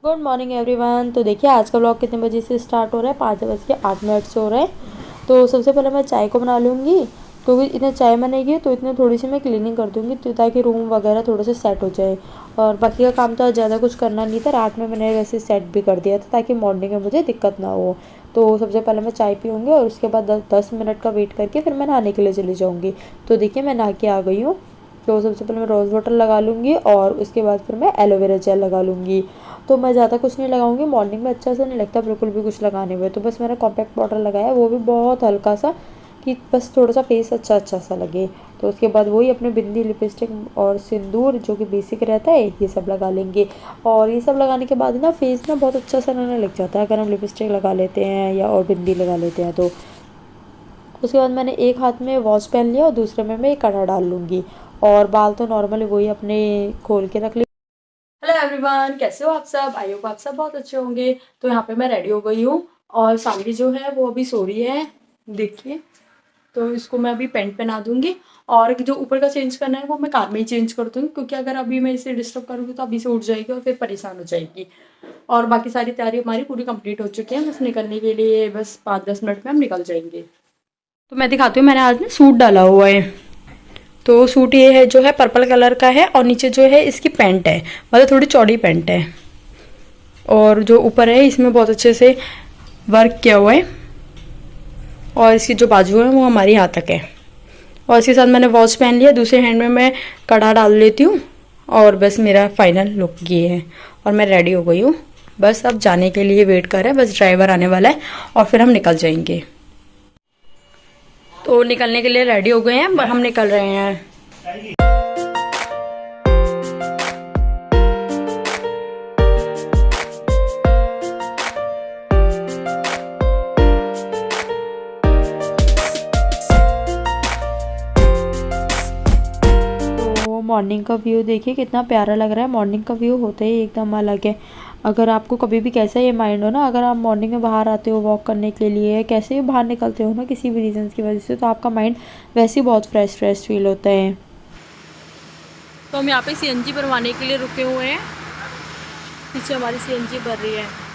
Good morning everyone. तो देखिए आज का ब्लॉग कितने बजे से स्टार्ट हो रहा है, 5:08 से हो रहा है। तो सबसे पहले मैं चाय को बना लूँगी, क्योंकि इतने चाय बनेगी तो इतने थोड़ी सी मैं क्लीनिंग कर दूँगी, तो ताकि रूम वगैरह थोड़े से सेट हो जाए। और बाकी का काम तो आज ज़्यादा कुछ करना नहीं था, रात में मैंने वैसे सेट भी कर दिया था ताकि मॉर्निंग में मुझे दिक्कत ना हो। तो सबसे पहले मैं चाय पीऊँगी और उसके बाद 10 मिनट का वेट करके फिर मैं नहाने के लिए चली जाऊँगी। तो देखिए मैं नहा के आ गई हूँ। तो सबसे पहले मैं रोज़ वाटर लगा लूँगी और उसके बाद फिर मैं एलोवेरा जेल लगा लूँगी। तो मैं ज़्यादा कुछ नहीं लगाऊंगी, मॉर्निंग में अच्छा सा नहीं लगता बिल्कुल भी कुछ लगाने में। तो बस मैंने कॉम्पैक्ट पाउडर लगाया है, वो भी बहुत हल्का सा, कि बस थोड़ा सा फेस अच्छा अच्छा सा लगे। तो उसके बाद वही अपने बिंदी, लिपस्टिक और सिंदूर जो कि बेसिक रहता है, ये सब लगा लेंगे। और ये सब लगाने के बाद ना फेस ना बहुत अच्छा सा लगने लग जाता है, अगर हम लिपस्टिक लगा लेते हैं या और बिंदी लगा लेते हैं तो। उसके बाद मैंने एक हाथ में वॉच पहन लिया और दूसरे में मैं कड़ा डाल लूँगी। और बाल तो नॉर्मली वही अपने खोल के रख। हेलो एवरीवन, कैसे हो आप सब? आई होप आप सब बहुत अच्छे होंगे। तो यहाँ पे मैं रेडी हो गई हूँ और सानवी जो है वो अभी सो रही है, देखिए। तो इसको मैं अभी पैंट पहना दूंगी और जो ऊपर का चेंज करना है वो मैं कार में ही चेंज कर दूंगी, क्योंकि अगर अभी मैं इसे डिस्टर्ब करूँगी तो अभी से उठ जाएगी और फिर परेशान हो जाएगी। और बाकी सारी तैयारी हमारी पूरी कंप्लीट हो चुकी है, बस निकलने के लिए बस 5-10 मिनट में हम निकल जाएंगे। तो मैं दिखाती हूँ, मैंने आज ना सूट डाला हुआ है। तो सूट ये है जो है पर्पल कलर का है और नीचे जो है इसकी पैंट है, मतलब थोड़ी चौड़ी पैंट है। और जो ऊपर है इसमें बहुत अच्छे से वर्क किया हुआ है और इसकी जो बाजू है वो हमारी हाथ तक है। और इसके साथ मैंने वॉच पहन लिया, दूसरे हैंड में मैं कड़ा डाल लेती हूँ। और बस मेरा फाइनल लुक ये है और मैं रेडी हो गई हूँ। बस अब जाने के लिए वेट कर रहे हैं, बस ड्राइवर आने वाला है और फिर हम निकल जाएंगे। तो निकलने के लिए रेडी हो गए हैं, हम निकल रहे हैं। तो मॉर्निंग का व्यू देखिए कितना प्यारा लग रहा है। मॉर्निंग का व्यू होता ही एकदम अलग है। अगर आपको कभी भी कैसा ये माइंड हो ना, अगर आप मॉर्निंग में बाहर आते हो वॉक करने के लिए, कैसे भी बाहर निकलते हो ना किसी भी रीज़न की वजह से, तो आपका माइंड वैसे ही बहुत फ्रेश फ्रेश फील होता है। तो हम यहाँ पे सीएनजी भरवाने के लिए रुके हुए हैं, पीछे हमारी सीएनजी भर रही है।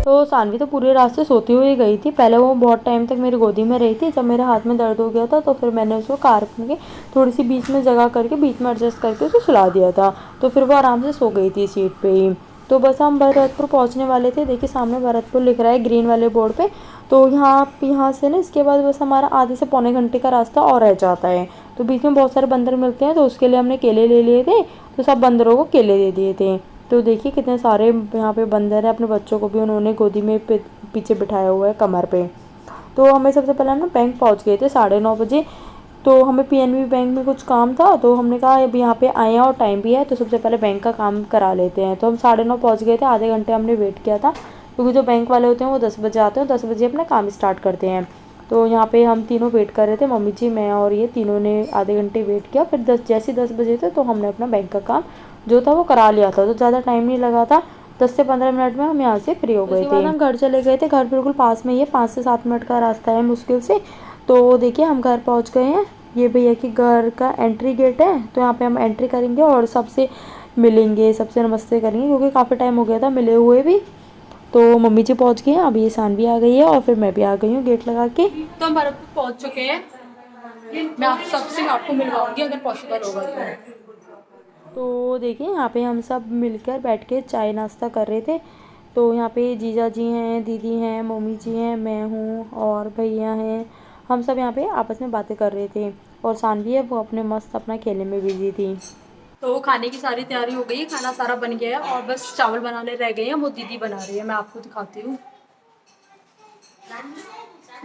तो सानवी तो पूरे रास्ते सोती हुई गई थी। पहले वो बहुत टाइम तक मेरी गोदी में रही थी, जब मेरे हाथ में दर्द हो गया था तो फिर मैंने उसको कार में थोड़ी सी बीच में जगह करके बीच में एडजस्ट करके उसे सुला दिया था। तो फिर वो आराम से सो गई थी सीट पे ही। तो बस हम भरतपुर पहुंचने वाले थे। देखिए सामने भरतपुर लिख रहा है ग्रीन वाले बोर्ड पे। तो यहाँ से ना इसके बाद बस हमारा आधे से पौने घंटे का रास्ता और रह जाता है। तो बीच में बहुत सारे बंदर मिलते हैं, तो उसके लिए हमने केले ले लिए थे। तो सब बंदरों को केले दे दिए थे। तो देखिए कितने सारे यहाँ पे बंदर हैं, अपने बच्चों को भी उन्होंने गोदी में पीछे बिठाया हुआ है कमर पे। तो हमें सबसे पहले ना बैंक पहुँच गए थे 9:30 बजे। तो हमें पीएनबी बैंक में कुछ काम था, तो हमने कहा अब यहाँ पे आए हैं और टाइम भी है, तो सबसे पहले बैंक का काम करा लेते हैं। तो हम 9:30 पहुँच गए थे, आधे घंटे हमने वेट किया था, क्योंकि जो बैंक वाले होते हैं वो 10 बजे आते हैं, 10 बजे अपना काम स्टार्ट करते हैं। तो यहाँ पे हम तीनों वेट कर रहे थे, मम्मी जी, मैं और ये तीनों ने आधे घंटे वेट किया। फिर जैसे 10 बजे थे तो हमने अपना बैंक का काम जो था वो करा लिया था। तो ज़्यादा टाइम नहीं लगा था, 10 से 15 मिनट में हम यहाँ से फ्री हो गए थे। उसके बाद हम घर चले गए थे। घर बिल्कुल पास में ही है, 5 से 7 मिनट का रास्ता है मुश्किल से। तो देखिए हम घर पहुँच गए हैं। ये भैया की घर का एंट्री गेट है, तो यहाँ पे हम एंट्री करेंगे और सबसे मिलेंगे, सबसे नमस्ते करेंगे, क्योंकि काफ़ी टाइम हो गया था मिले हुए भी। तो मम्मी जी पहुँच गई हैं, अभी ये सानवी आ गई है और फिर मैं भी आ गई हूँ गेट लगा के। तो हम भरतपुर पहुँच चुके हैं। मैं आप सबसे आपको मिलवाऊंगी अगर पॉसिबल होगा तो देखिए यहाँ पे हम सब मिलकर बैठ के चाय नाश्ता कर रहे थे। तो यहाँ पे जीजा जी हैं, दीदी हैं, मम्मी जी हैं, मैं हूँ और भैया हैं। हम सब यहाँ पे आपस में बातें कर रहे थे और सानवी है वो अपने मस्त अपना खेलने में बिजी थी। तो खाने की सारी तैयारी हो गई है, खाना सारा बन गया है और बस चावल बनाने रह गए हैं, वो दीदी बना रही है, मैं आपको दिखाती हूँ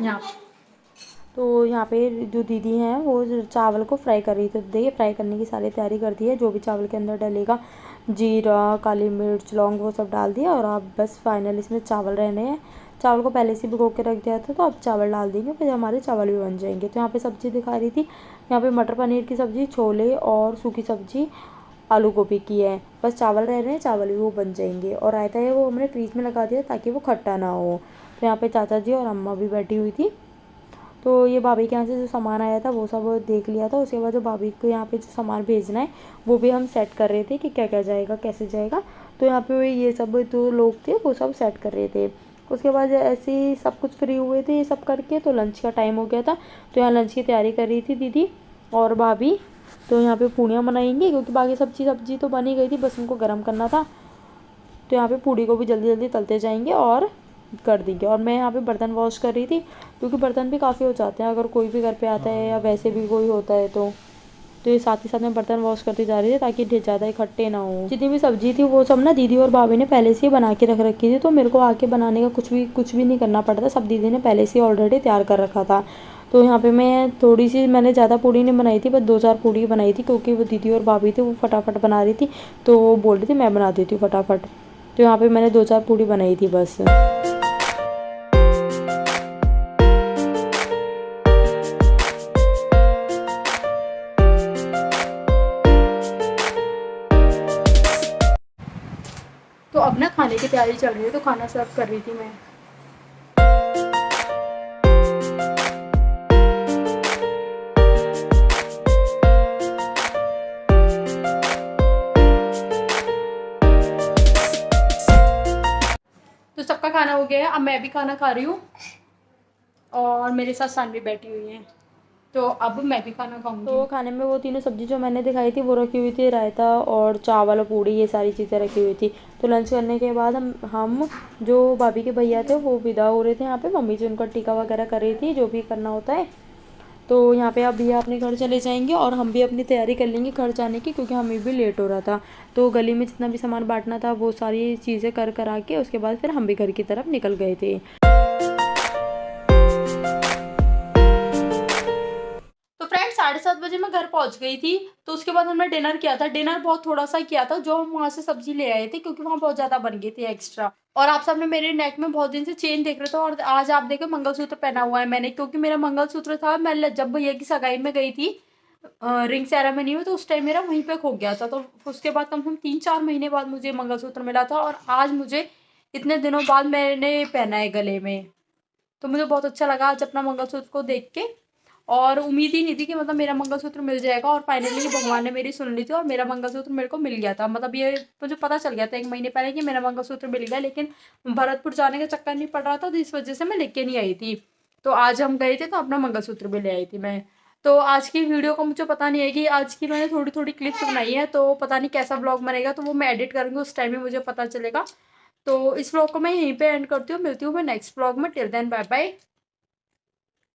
यहाँ। तो यहाँ पे जो दीदी हैं वो चावल को फ्राई कर रही थी। तो देखिए फ्राई करने की सारी तैयारी कर दी है, जो भी चावल के अंदर डलेगा, जीरा, काली मिर्च, लौंग, वो सब डाल दिया और अब बस फाइनल इसमें चावल रहने हैं। चावल को पहले से भिगो के रख दिया था, तो अब चावल डाल देंगे, फिर हमारे चावल भी बन जाएंगे। तो यहाँ पे सब्ज़ी दिखा रही थी, यहाँ पे मटर पनीर की सब्ज़ी, छोले और सूखी सब्ज़ी आलू गोभी की है। बस चावल रह रहे हैं, चावल भी वो बन जाएंगे। और रायता है वो हमने फ्रीज में लगा दिया ताकि वो खट्टा ना हो। तो यहाँ पे चाचा जी और अम्मा भी बैठी हुई थी। तो ये भाभी के यहाँ से जो सामान आया था वो सब देख लिया था। उसके बाद जो भाभी को यहाँ पे जो सामान भेजना है वो भी हम सेट कर रहे थे कि क्या क्या जाएगा कैसे जाएगा। तो यहाँ पे ये सब जो लोग थे वो सब सेट कर रहे थे। उसके बाद ऐसे ही सब कुछ फ्री हुए थे ये सब करके, तो लंच का टाइम हो गया था। तो यहाँ लंच की तैयारी कर रही थी दीदी और भाभी। तो यहाँ पे पूड़ियाँ बनाएंगी क्योंकि बाकी सब्जी तो बन ही गई थी, बस उनको गर्म करना था। तो यहाँ पे पूड़ी को भी जल्दी जल्दी तलते जाएंगे और कर देंगे। और मैं यहाँ पे बर्तन वॉश कर रही थी क्योंकि बर्तन भी काफ़ी हो जाते हैं अगर कोई भी घर पे आता है या वैसे भी कोई होता है तो ये साथ ही साथ में बर्तन वॉश करती जा रही थी ताकि ज़्यादा इकट्ठे ना हो। जितनी भी सब्जी थी वो सब ना दीदी और भाभी ने पहले से ही बना के रख रखी थी, तो मेरे को आके बनाने का कुछ भी नहीं करना पड़ता, सब दीदी ने पहले से ऑलरेडी तैयार कर रखा था। तो यहाँ पे मैं थोड़ी सी, मैंने ज़्यादा पूड़ी नहीं बनाई थी, बस 2-4 पूड़ी बनाई थी क्योंकि वो दीदी और भाभी थे वो फटाफट बना रही थी, तो वो बोल रही थी मैं बना देती हूँ फटाफट। तो यहाँ पे मैंने 2-4 पूड़ी बनाई थी बस। तो अब ना खाने की तैयारी चल रही है, तो खाना सर्व कर रही थी मैं। तो सबका खाना हो गया है, अब मैं भी खाना खा रही हूँ और मेरे साथ सानवी बैठी हुई है, तो अब मैं भी खाना खाऊंगी। तो खाने में वो तीनों सब्जी जो मैंने दिखाई थी वो रखी हुई थी, रायता और चावल और पूड़ी ये सारी चीज़ें रखी हुई थी। तो लंच करने के बाद हम जो भाभी के भैया थे वो विदा हो रहे थे, यहाँ पे मम्मी जी उनका टीका वगैरह कर रही थी जो भी करना होता है। तो यहाँ पे अब भैया अपने घर चले जाएंगे और हम भी अपनी तैयारी कर लेंगे घर जाने की क्योंकि हमें भी लेट हो रहा था। तो गली में जितना भी सामान बांटना था वो सारी चीज़ें कर आके उसके बाद फिर हम भी घर की तरफ निकल गए थे। तो फ्रेंड 7:30 बजे मैं घर पहुंच गई थी। तो उसके बाद हमने डिनर किया था, डिनर बहुत थोड़ा सा किया था जो हम वहाँ से सब्जी ले आए थे क्योंकि वहाँ बहुत ज़्यादा बन गई थी एक्स्ट्रा। और आप सबने मेरे नेक में बहुत दिन से चेन देख रहे थे और आज आप देखे मंगलसूत्र पहना हुआ है मैंने, क्योंकि मेरा मंगलसूत्र था, मैं जब भैया की सगाई में गई थी रिंग सेरेमनी में, तो उस टाइम मेरा वहीं पे खो गया था। तो उसके बाद कम से कम 3-4 महीने बाद मुझे मंगलसूत्र मिला था और आज मुझे इतने दिनों बाद मैंने पहना है गले में। तो मुझे बहुत अच्छा लगा आज अपना मंगलसूत्र को देख के, और उम्मीद ही नहीं थी कि मतलब मेरा मंगलसूत्र मिल जाएगा। और फाइनली भगवान ने मेरी सुन ली थी और मेरा मंगलसूत्र मेरे को मिल गया था। मतलब ये मुझे पता चल गया था 1 महीने पहले कि मेरा मंगलसूत्र मिल गया, लेकिन भरतपुर जाने का चक्कर नहीं पड़ रहा था तो इस वजह से मैं लेके नहीं आई थी। तो आज हम गए थे तो अपना मंगलसूत्र भी ले आई थी मैं। तो आज की वीडियो को मुझे पता नहीं है कि आज की मैंने थोड़ी थोड़ी क्लिप्स बनाई है, तो पता नहीं कैसा ब्लॉग बनेगा, तो वो मैं एडिट करूँगी उस टाइम में मुझे पता चलेगा। तो इस ब्लॉग को मैं यहीं पे एंड करती हूँ, मिलती हूँ मैं नेक्स्ट ब्लॉग में। Till then bye bye.